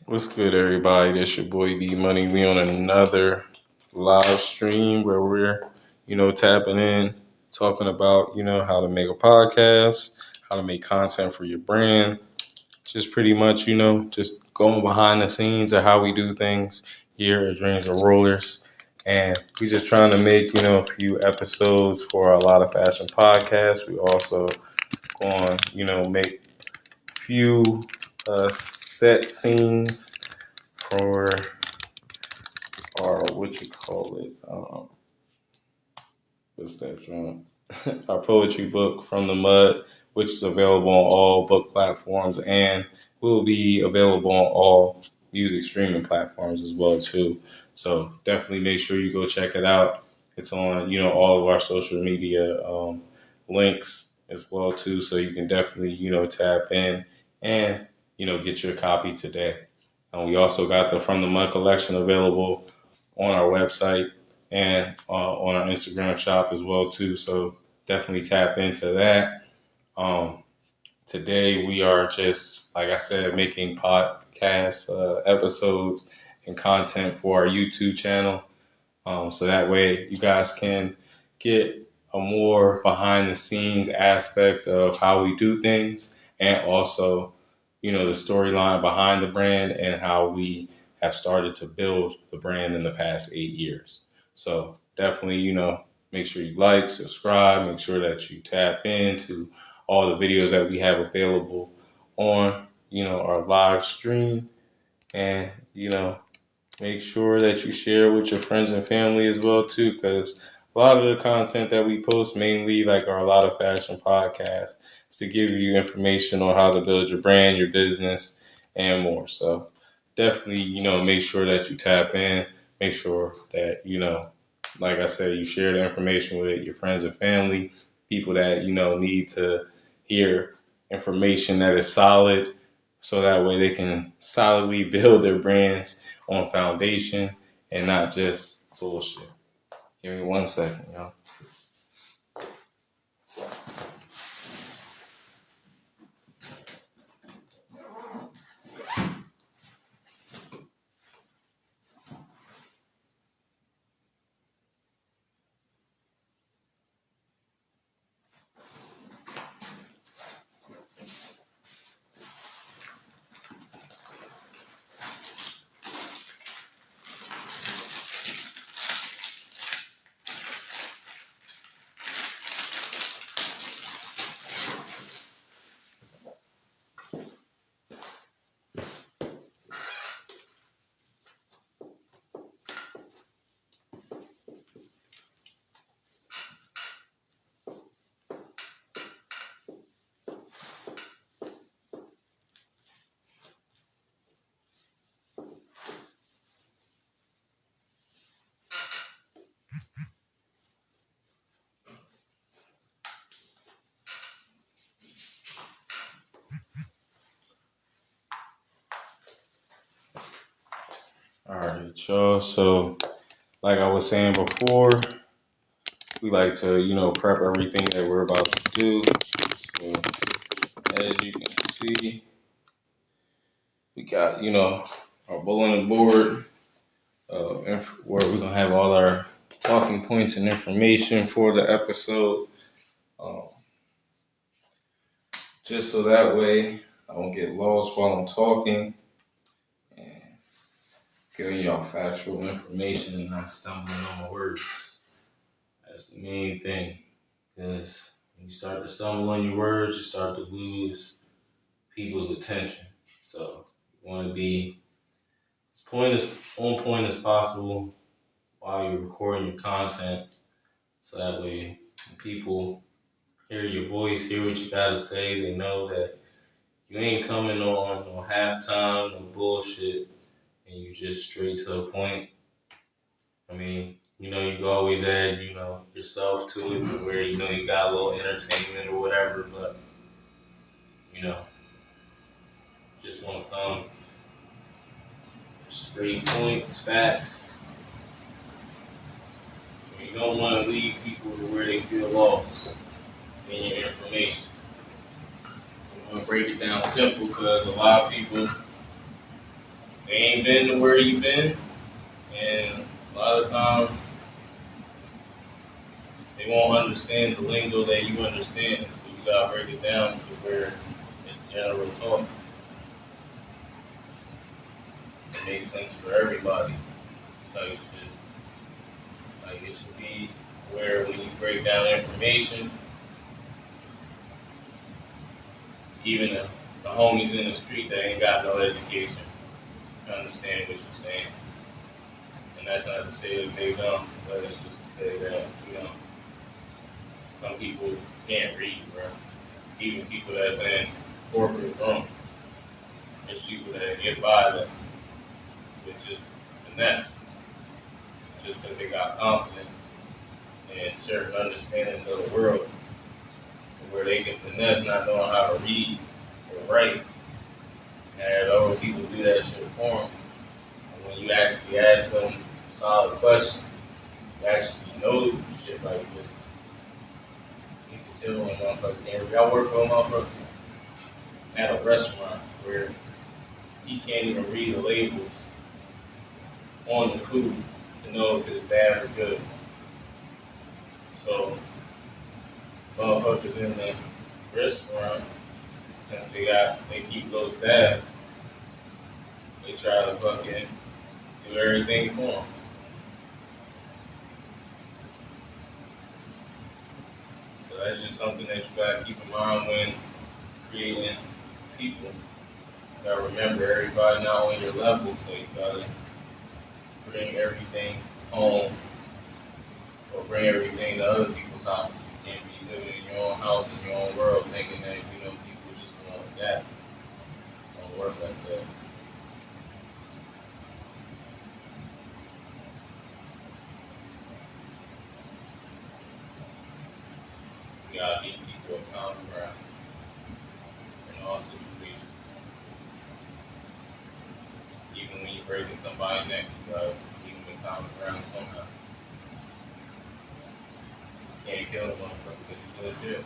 What's good, everybody? This your boy D Money. We on another live stream where we're, tapping in, talking about, how to make a podcast, how to make content for your brand. Just pretty much, just going behind the scenes of how we do things here at Dreams of Rollers. And we just trying to make, a few episodes for a lot of fashion podcasts. We also going, make a few set scenes for our what you call it, what's that joint? Our poetry book From the Mud, which is available on all book platforms and will be available on all music streaming platforms as well too. So definitely make sure you go check it out. It's on all of our social media links as well too. So you can definitely tap in and get your copy today. We also got the From the Mud collection available on our website and on our Instagram shop as well too. So definitely tap into that. Today we are just, like I said, making podcast episodes and content for our YouTube channel. So that way you guys can get a more behind the scenes aspect of how we do things, and also, the storyline behind the brand and how we have started to build the brand in the past 8 years. So definitely, make sure you like, subscribe, make sure that you tap into all the videos that we have available on, our live stream, and, make sure that you share with your friends and family as well too, because a lot of the content that we post, mainly like a lot of fashion podcasts, is to give you information on how to build your brand, your business, and more. So definitely, make sure that you tap in. Make sure that like I said, you share the information with your friends and family, people that need to hear information that is solid, so that way they can solidly build their brands on foundation and not just bullshit. Give me 1 second, y'all. All right, y'all. So, like I was saying before, we like to, prep everything that we're about to do. So, as you can see, we got, our bulletin board where we're going to have all our talking points and information for the episode. Um, just so that way I don't get lost while I'm talking, and giving y'all factual information and not stumbling on my words. That's the main thing, because when you start to stumble on your words, you start to lose people's attention. So you want to be on point as possible while you're recording your content, so that way when people hear your voice, hear what you got to say, they know that you ain't coming on no halftime, no bullshit, and you just straight to the point. I mean, you can always add, yourself to it, to where, you got a little entertainment or whatever, but, just want to come straight points, facts. You don't want to leave people to where they feel lost in your information. You want to break it down simple, because a lot of people they ain't been to where you've been, and a lot of times they won't understand the lingo that you understand. So you gotta break it down to where it's general talk. It makes sense for everybody. Type shit. Like it should be where when you break down information, even the homies in the street that ain't got no education can understand what you're saying. And that's not to say that they don't, but it's just to say that, some people can't read, bro. Even people that in corporate rooms. There's people that get by that with just finesse, just because they got confidence and certain understandings of the world, where they can finesse not knowing how to read or write, and have other people do that shit for them. And when you actually ask them solid questions, you actually know shit like this. You can tell when a motherfucker can't read. I work with a motherfucker at a restaurant where he can't even read the labels on the food to know if it's bad or good. So, motherfuckers in the restaurant, since they keep low staff, they try to fucking do everything for them. So that's just something that you gotta keep in mind when creating people. You gotta remember everybody not on your level, so you gotta bring everything home or bring everything to other people's houses. You can't be living in your own house in your own world thinking that people just gonna adapt. It don't work like that. You gotta meet people at common ground in all situations. Even when you're breaking somebody's neck, you gotta meet them in common ground somehow. You can't kill a motherfucker because he's still jail.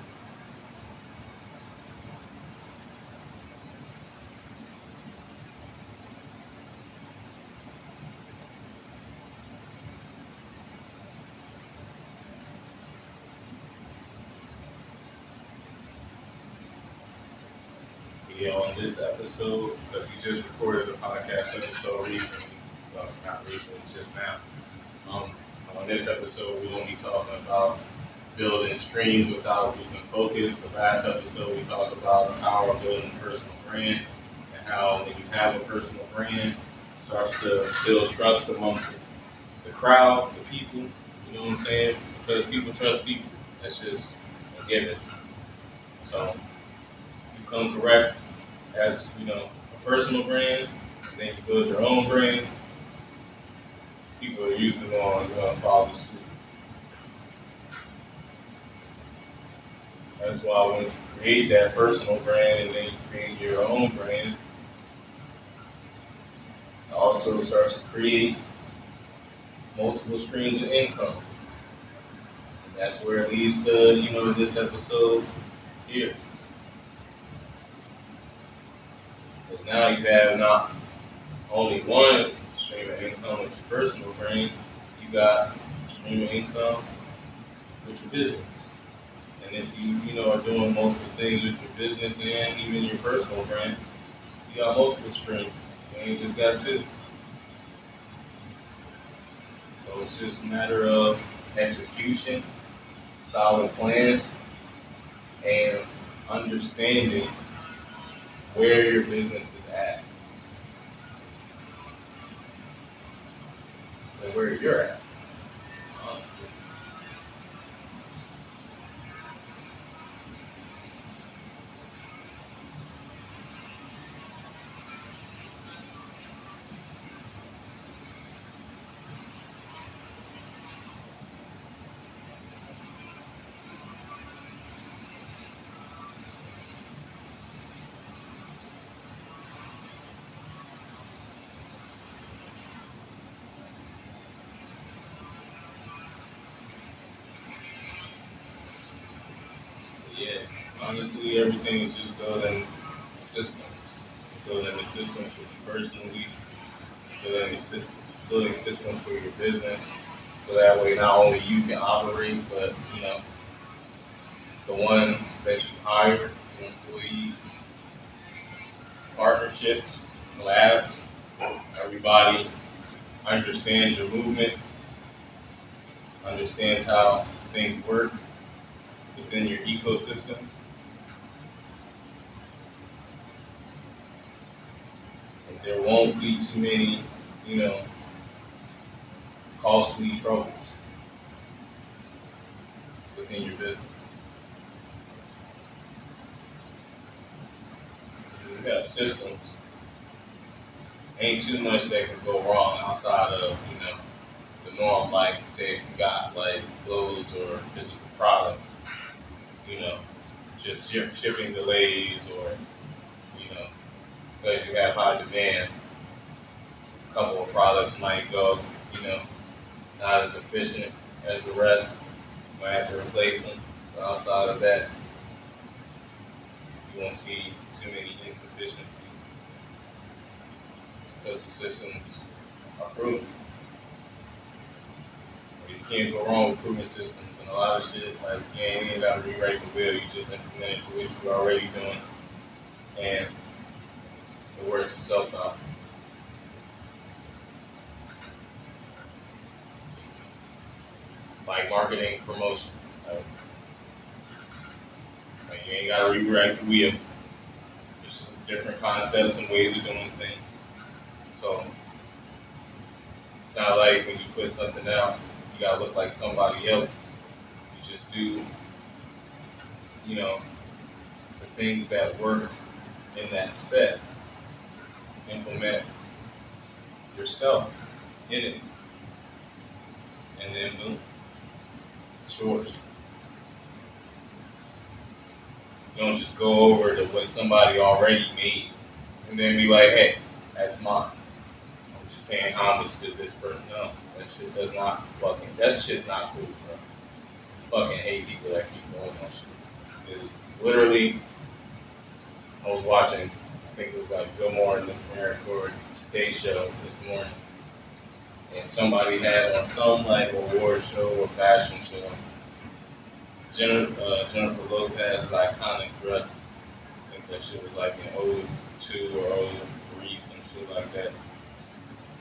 Yeah, on this episode, because we just recorded a podcast episode recently, well, not recently, just now. On this episode, we're going to be talking about building streams without losing focus. The last episode, we talked about the power of building a personal brand and how when you have a personal brand, it starts to build trust amongst the crowd, the people, you know what I'm saying? Because people trust people. That's just a given. So, you come correct as, a personal brand, and then you build your own brand, people are usually going to follow suit. That's why when you create that personal brand and then you create your own brand, it also starts to create multiple streams of income. And that's where it leads to, this episode here. Because now you have not only one stream of income with your personal brand, you got a stream of income with your business. And if you, are doing multiple things with your business and even your personal brand, you got multiple streams. You ain't just got two. So it's just a matter of execution, solid plan, and understanding where your business is at and where you're at. Honestly. Yeah, honestly, everything is just building systems. Building the systems for you personally, building systems for your business, so that way not only you can operate, but the ones that you hire, your employees, partnerships, labs, everybody understands your movement, understands how things work within your ecosystem. And there won't be too many, costly troubles within your business. You got systems. Ain't too much that can go wrong outside of, the norm, like say if you got like clothes or physical products, just shipping delays or, because you have high demand, a couple of products might go, not as efficient as the rest. You might have to replace them. But outside of that, you won't see too many insufficiencies because the systems are proven. You can't go wrong with proven systems, and a lot of shit, like, you ain't got to rewrite the wheel, you just implement it to what you're already doing, and it works itself out. Like marketing, promotion. Like you ain't got to rewrite the wheel. There's different concepts and ways of doing things. So it's not like when you put something out, you gotta look like somebody else. You just do, the things that work in that set. Implement yourself in it, and then boom, it's yours. You don't just go over to what somebody already made and then be like, hey, that's mine. I'm just paying homage to this person. No, that shit does not that shit's not cool, bro. I fucking hate people that keep doing that shit. Because literally, I was watching, I think it was like Gilmore and the Today Show this morning, and somebody had on some like award show or fashion show Jennifer Lopez's iconic dress. I think that shit was like in 02 or 03, some shit like that.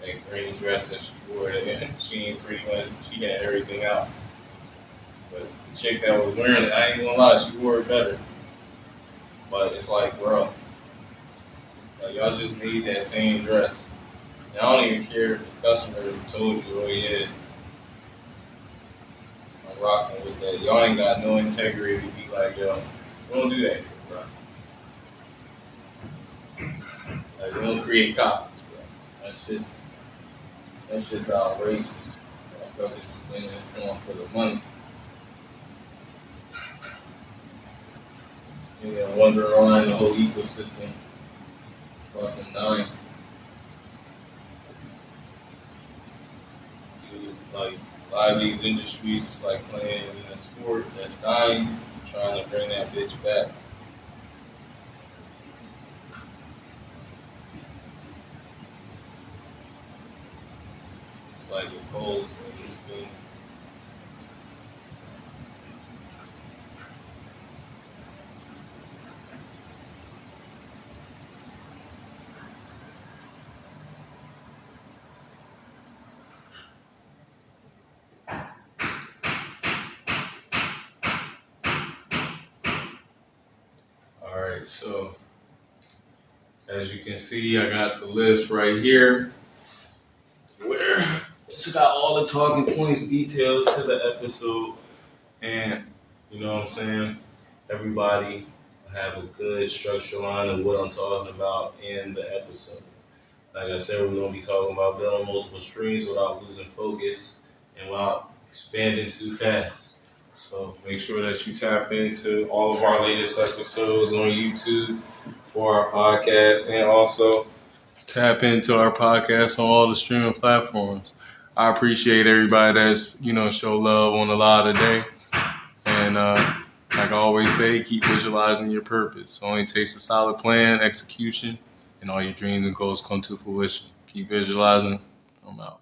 Like green dress that she wore, and she had everything out. But the chick that was wearing it, I ain't gonna lie, she wore it better. But it's like, bro, like, y'all just made that same dress. Y'all don't even care if the customer told you, oh yeah, I'm rocking with that. Y'all ain't got no integrity to be like, yo, we don't do that here, bro. Like, we don't create copies, bro. That shit's outrageous. Motherfuckers just in there going for the money. Wander around the whole ecosystem. Fucking dying. Dude, like, a lot of these industries, it's like playing in a sport that's dying, trying to bring that bitch back. It's like your Coles thing. Alright, so as you can see, I got the list right here where it's got all the talking points, details to the episode, and you know what I'm saying? Everybody have a good structure line of what I'm talking about in the episode. Like I said, we're going to be talking about building multiple streams without losing focus and without expanding too fast. So make sure that you tap into all of our latest episodes on YouTube for our podcast, and also tap into our podcast on all the streaming platforms. I appreciate everybody that's, show love on the live today. And like I always say, keep visualizing your purpose. It only takes a solid plan, execution, and all your dreams and goals come to fruition. Keep visualizing. I'm out.